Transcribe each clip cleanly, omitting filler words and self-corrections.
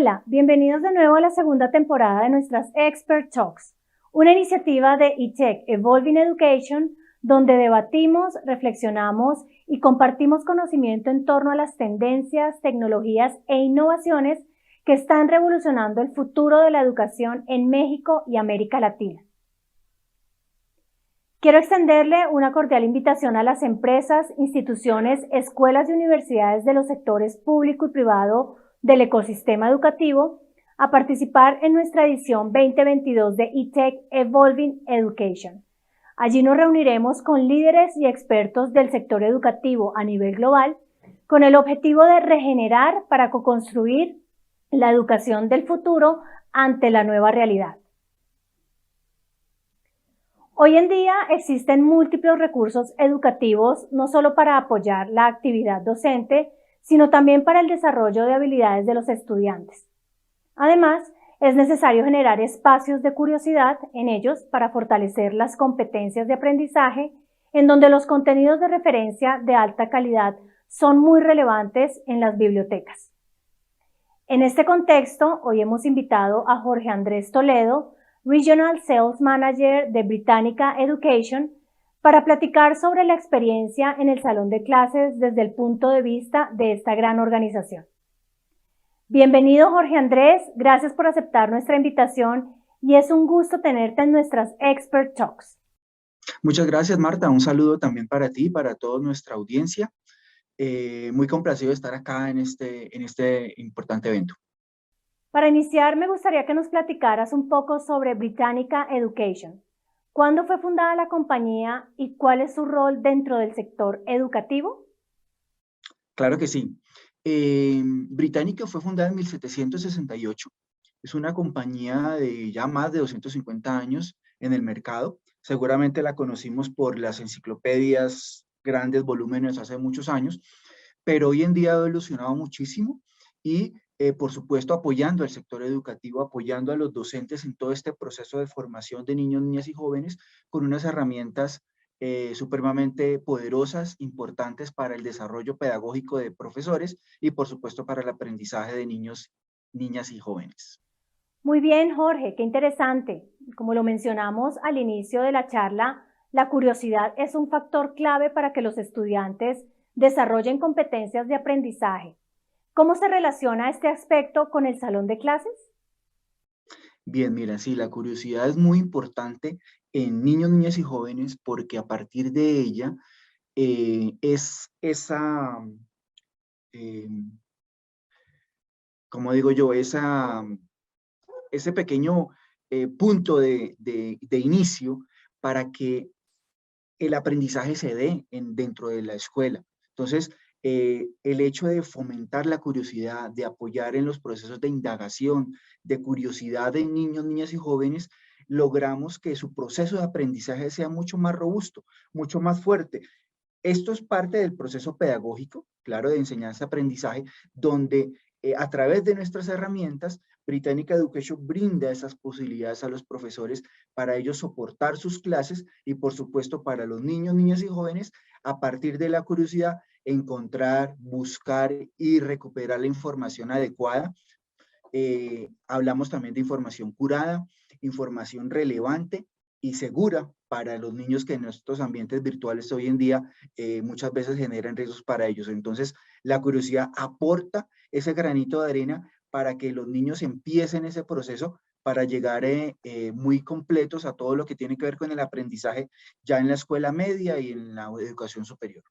Hola, bienvenidos de nuevo a la segunda temporada de nuestras Expert Talks, una iniciativa de eTech Evolving Education donde debatimos, reflexionamos y compartimos conocimiento en torno a las tendencias, tecnologías e innovaciones que están revolucionando el futuro de la educación en México y América Latina. Quiero extenderle una cordial invitación a las empresas, instituciones, escuelas y universidades de los sectores público y privado del ecosistema educativo a participar en nuestra edición 2022 de eTech Evolving Education. Allí nos reuniremos con líderes y expertos del sector educativo a nivel global con el objetivo de regenerar para co-construir la educación del futuro ante la nueva realidad. Hoy en día existen múltiples recursos educativos no solo para apoyar la actividad docente, sino también para el desarrollo de habilidades de los estudiantes. Además, es necesario generar espacios de curiosidad en ellos para fortalecer las competencias de aprendizaje, en donde los contenidos de referencia de alta calidad son muy relevantes en las bibliotecas. En este contexto, hoy hemos invitado a Jorge Andrés Toledo, Regional Sales Manager de Britannica Education, para platicar sobre la experiencia en el salón de clases desde el punto de vista de esta gran organización. Bienvenido, Jorge Andrés, gracias por aceptar nuestra invitación y es un gusto tenerte en nuestras Expert Talks. Muchas gracias, Marta. Un saludo también para ti y para toda nuestra audiencia. Muy complacido de estar acá en este importante evento. Para iniciar, me gustaría que nos platicaras un poco sobre Britannica Education. ¿Cuándo fue fundada la compañía y cuál es su rol dentro del sector educativo? Claro que sí. Britannica fue fundada en 1768. Es una compañía de ya más de 250 años en el mercado. Seguramente la conocimos por las enciclopedias, grandes volúmenes hace muchos años, pero hoy en día ha evolucionado muchísimo y, por supuesto, apoyando al sector educativo, apoyando a los docentes en todo este proceso de formación de niños, niñas y jóvenes con unas herramientas supremamente poderosas, importantes para el desarrollo pedagógico de profesores y, por supuesto, para el aprendizaje de niños, niñas y jóvenes. Muy bien, Jorge, qué interesante. Como lo mencionamos al inicio de la charla, la curiosidad es un factor clave para que los estudiantes desarrollen competencias de aprendizaje. ¿Cómo se relaciona este aspecto con el salón de clases? Bien, mira, sí, la curiosidad es muy importante en niños, niñas y jóvenes porque a partir de ella es esa, eh, como digo yo, ese pequeño punto de inicio para que el aprendizaje se dé dentro de la escuela. Entonces, el hecho de fomentar la curiosidad, de apoyar en los procesos de indagación, de curiosidad de niños, niñas y jóvenes, logramos que su proceso de aprendizaje sea mucho más robusto, mucho más fuerte. Esto es parte del proceso pedagógico, claro, de enseñanza-aprendizaje, donde a través de nuestras herramientas, Britannica Education brinda esas posibilidades a los profesores para ellos soportar sus clases y, por supuesto, para los niños, niñas y jóvenes, a partir de la curiosidad, encontrar, buscar y recuperar la información adecuada. Hablamos también de información curada, información relevante y segura para los niños que en estos ambientes virtuales hoy en día muchas veces generan riesgos para ellos. Entonces, la curiosidad aporta ese granito de arena para que los niños empiecen ese proceso para llegar muy completos a todo lo que tiene que ver con el aprendizaje ya en la escuela media y en la educación superior.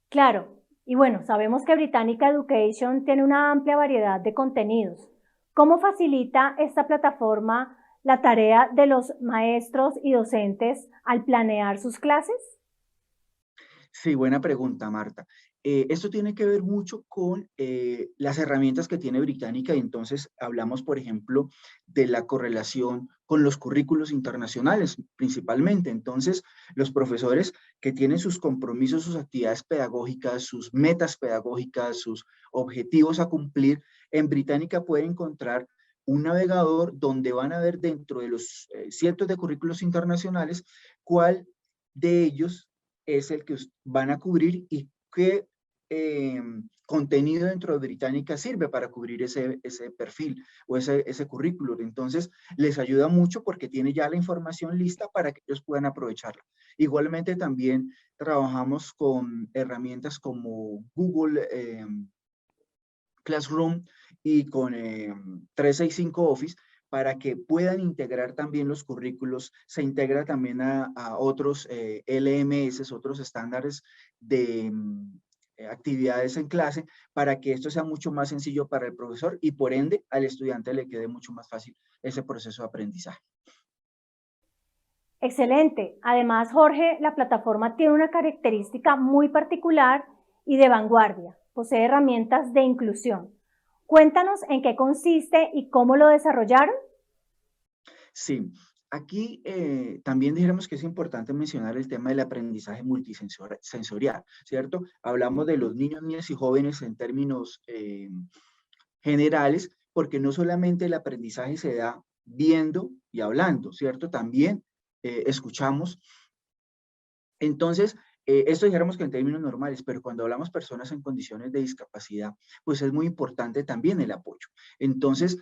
Claro, y bueno, sabemos que Britannica Education tiene una amplia variedad de contenidos. ¿Cómo facilita esta plataforma la tarea de los maestros y docentes al planear sus clases? Sí, buena pregunta, Marta. Esto tiene que ver mucho con las herramientas que tiene Británica y entonces hablamos, por ejemplo, de la correlación con los currículos internacionales principalmente. Entonces, los profesores que tienen sus compromisos, sus actividades pedagógicas, sus metas pedagógicas, sus objetivos a cumplir, en Británica pueden encontrar un navegador donde van a ver dentro de los cientos de currículos internacionales cuál de ellos es el que van a cubrir y qué contenido dentro de Británica sirve para cubrir ese perfil o ese currículum. Entonces, les ayuda mucho porque tiene ya la información lista para que ellos puedan aprovecharla. Igualmente, también trabajamos con herramientas como Google Classroom y con 365 Office para que puedan integrar también los currículos. Se integra también a otros LMS, otros estándares de actividades en clase, para que esto sea mucho más sencillo para el profesor y por ende al estudiante le quede mucho más fácil ese proceso de aprendizaje. Excelente. Además, Jorge, la plataforma tiene una característica muy particular y de vanguardia. Posee herramientas de inclusión. Cuéntanos en qué consiste y cómo lo desarrollaron. Sí, aquí también dijéramos que es importante mencionar el tema del aprendizaje multisensorial, ¿cierto? Hablamos de los niños, niñas y jóvenes en términos generales, porque no solamente el aprendizaje se da viendo y hablando, ¿cierto? También escuchamos. Entonces, esto dijéramos que en términos normales, pero cuando hablamos personas en condiciones de discapacidad, pues es muy importante también el apoyo. Entonces,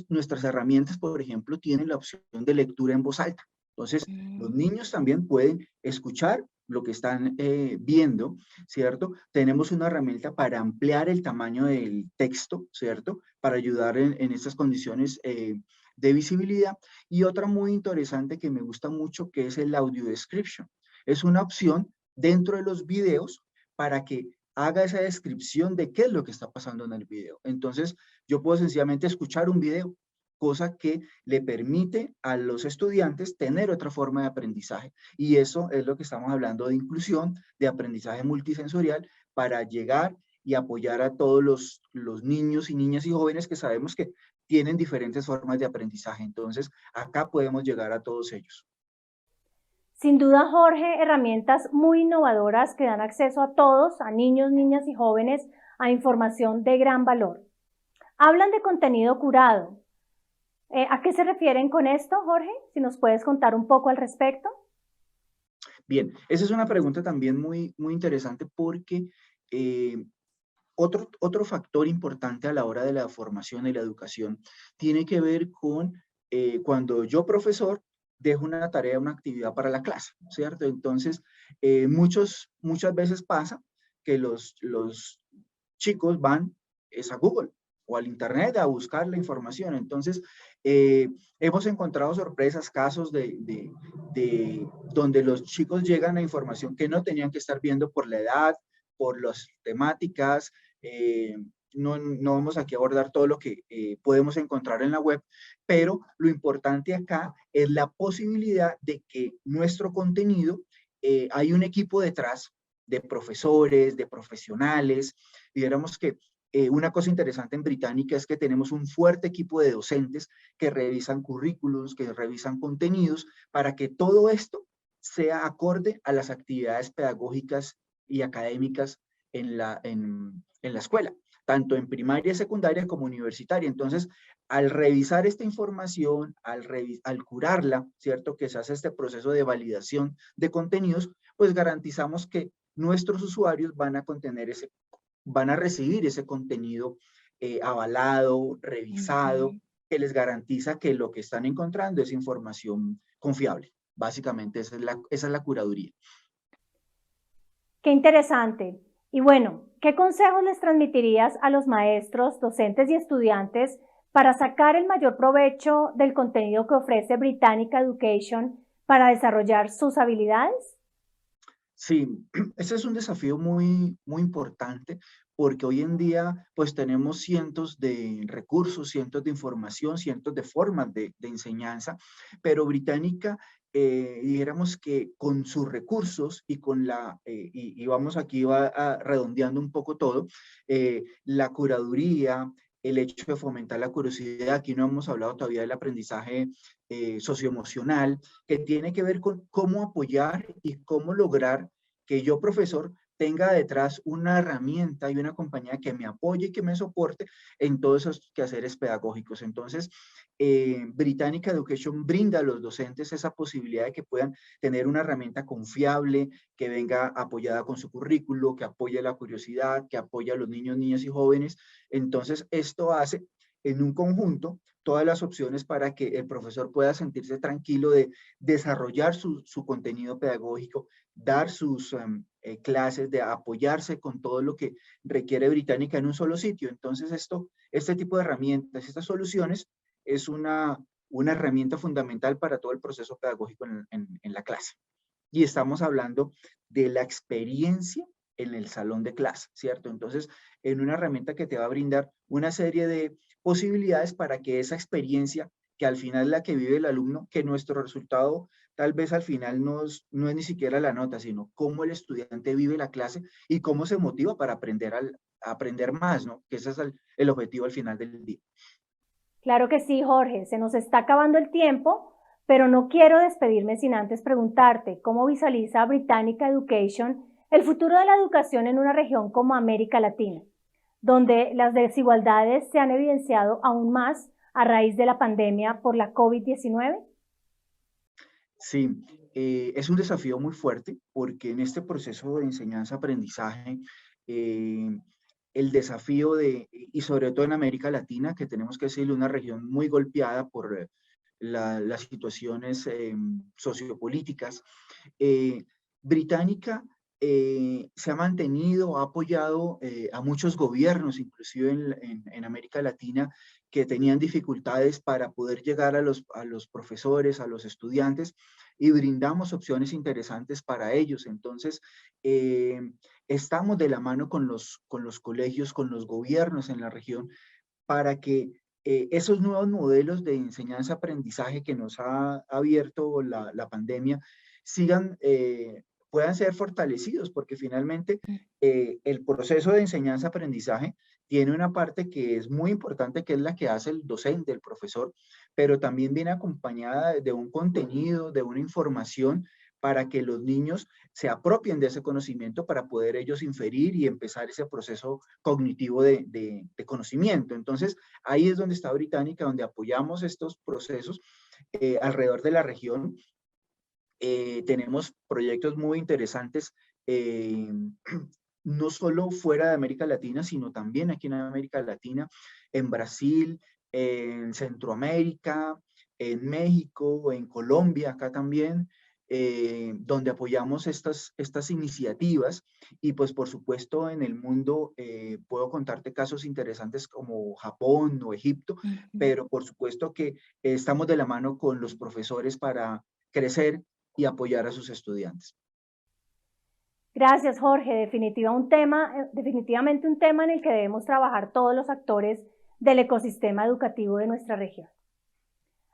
nuestras herramientas, por ejemplo, tienen la opción de lectura en voz alta. Entonces, los niños también pueden escuchar lo que están viendo, ¿cierto? Tenemos una herramienta para ampliar el tamaño del texto, ¿cierto? Para ayudar en estas condiciones de visibilidad. Y otra muy interesante que me gusta mucho, que es el audio description. Es una opción dentro de los videos para que haga esa descripción de qué es lo que está pasando en el video. Entonces, yo puedo sencillamente escuchar un video, cosa que le permite a los estudiantes tener otra forma de aprendizaje. Y eso es lo que estamos hablando de inclusión, de aprendizaje multisensorial, para llegar y apoyar a todos los niños y niñas y jóvenes que sabemos que tienen diferentes formas de aprendizaje. Entonces, acá podemos llegar a todos ellos. Sin duda, Jorge, herramientas muy innovadoras que dan acceso a todos, a niños, niñas y jóvenes, a información de gran valor. Hablan de contenido curado. ¿A qué se refieren con esto, Jorge? Si nos puedes contar un poco al respecto. Bien, esa es una pregunta también muy, muy interesante porque otro factor importante a la hora de la formación y la educación tiene que ver con cuando yo, profesor, dejo una tarea, una actividad para la clase, ¿cierto? Entonces, muchas veces pasa que los chicos van a Google o al Internet a buscar la información. Entonces, hemos encontrado sorpresas, casos de donde los chicos llegan a información que no tenían que estar viendo por la edad, por las temáticas. No vamos aquí a abordar todo lo que podemos encontrar en la web, pero lo importante acá es la posibilidad de que nuestro contenido, hay un equipo detrás de profesores, de profesionales. Diéramos que una cosa interesante en Británica es que tenemos un fuerte equipo de docentes que revisan currículos, que revisan contenidos, para que todo esto sea acorde a las actividades pedagógicas y académicas en la escuela, tanto en primaria, secundaria como universitaria. Entonces, al revisar esta información, al curarla, ¿cierto? Que se hace este proceso de validación de contenidos, pues garantizamos que nuestros usuarios van a recibir ese contenido avalado, revisado, que les garantiza que lo que están encontrando es información confiable. Básicamente esa es la curaduría. Qué interesante. Y bueno, ¿qué consejos les transmitirías a los maestros, docentes y estudiantes para sacar el mayor provecho del contenido que ofrece Britannica Education para desarrollar sus habilidades? Sí, ese es un desafío muy, muy importante porque hoy en día pues tenemos cientos de recursos, cientos de información, cientos de formas de enseñanza, pero Británica, dijéramos que con sus recursos y con y vamos aquí redondeando un poco todo, la curaduría, el hecho de fomentar la curiosidad, aquí no hemos hablado todavía del aprendizaje socioemocional, que tiene que ver con cómo apoyar y cómo lograr que yo, profesor, tenga detrás una herramienta y una compañía que me apoye y que me soporte en todos esos quehaceres pedagógicos. Entonces, Britannica Education brinda a los docentes esa posibilidad de que puedan tener una herramienta confiable, que venga apoyada con su currículo, que apoye la curiosidad, que apoye a los niños, niñas y jóvenes. Entonces, esto hace en un conjunto todas las opciones para que el profesor pueda sentirse tranquilo de desarrollar su contenido pedagógico, dar sus clases, de apoyarse con todo lo que requiere Británica en un solo sitio. Entonces, este tipo de herramientas, estas soluciones, es una herramienta fundamental para todo el proceso pedagógico en la clase. Y estamos hablando de la experiencia en el salón de clase, ¿cierto? Entonces, en una herramienta que te va a brindar una serie de posibilidades para que esa experiencia, que al final es la que vive el alumno, que nuestro resultado tal vez al final no es ni siquiera la nota, sino cómo el estudiante vive la clase y cómo se motiva para aprender más, ¿no? Que ese es el objetivo al final del día. Claro que sí, Jorge, se nos está acabando el tiempo, pero no quiero despedirme sin antes preguntarte cómo visualiza Britannica Education el futuro de la educación en una región como América Latina, donde las desigualdades se han evidenciado aún más a raíz de la pandemia por la COVID-19. Sí, es un desafío muy fuerte porque en este proceso de enseñanza-aprendizaje, el desafío y sobre todo en América Latina, que tenemos que decirle una región muy golpeada por las situaciones sociopolíticas, Británica se ha mantenido, ha apoyado a muchos gobiernos, inclusive en América Latina, que tenían dificultades para poder llegar a los profesores, a los estudiantes, y brindamos opciones interesantes para ellos. Entonces, estamos de la mano con los colegios, con los gobiernos en la región, para que esos nuevos modelos de enseñanza-aprendizaje que nos ha abierto la pandemia puedan ser fortalecidos, porque finalmente el proceso de enseñanza-aprendizaje tiene una parte que es muy importante, que es la que hace el docente, el profesor, pero también viene acompañada de un contenido, de una información, para que los niños se apropien de ese conocimiento para poder ellos inferir y empezar ese proceso cognitivo de conocimiento. Entonces, ahí es donde está Británica, donde apoyamos estos procesos alrededor de la región. Tenemos proyectos muy interesantes, no solo fuera de América Latina, sino también aquí en América Latina, en Brasil, en Centroamérica, en México, en Colombia, acá también, donde apoyamos estas iniciativas. Y pues por supuesto en el mundo puedo contarte casos interesantes como Japón o Egipto, pero por supuesto que estamos de la mano con los profesores para crecer y apoyar a sus estudiantes. Gracias, Jorge. Definitivamente un tema en el que debemos trabajar todos los actores del ecosistema educativo de nuestra región.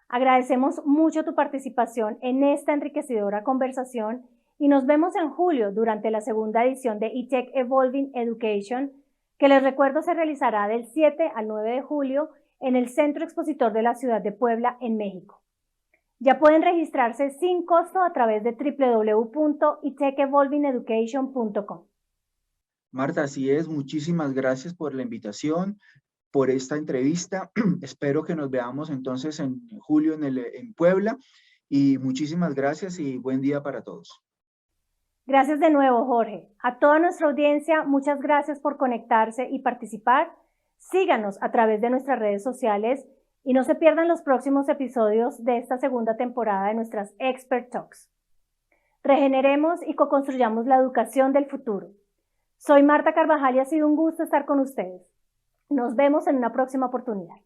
Agradecemos mucho tu participación en esta enriquecedora conversación y nos vemos en julio durante la segunda edición de eTech Evolving Education, que les recuerdo se realizará del 7 al 9 de julio en el Centro Expositor de la Ciudad de Puebla, en México. Ya pueden registrarse sin costo a través de www.etechevolvingeducation.com. Marta, así es. Muchísimas gracias por la invitación, por esta entrevista. Espero que nos veamos entonces en julio en Puebla. Y muchísimas gracias y buen día para todos. Gracias de nuevo, Jorge. A toda nuestra audiencia, muchas gracias por conectarse y participar. Síganos a través de nuestras redes sociales y no se pierdan los próximos episodios de esta segunda temporada de nuestras Expert Talks. Regeneremos y co-construyamos la educación del futuro. Soy Marta Carvajal y ha sido un gusto estar con ustedes. Nos vemos en una próxima oportunidad.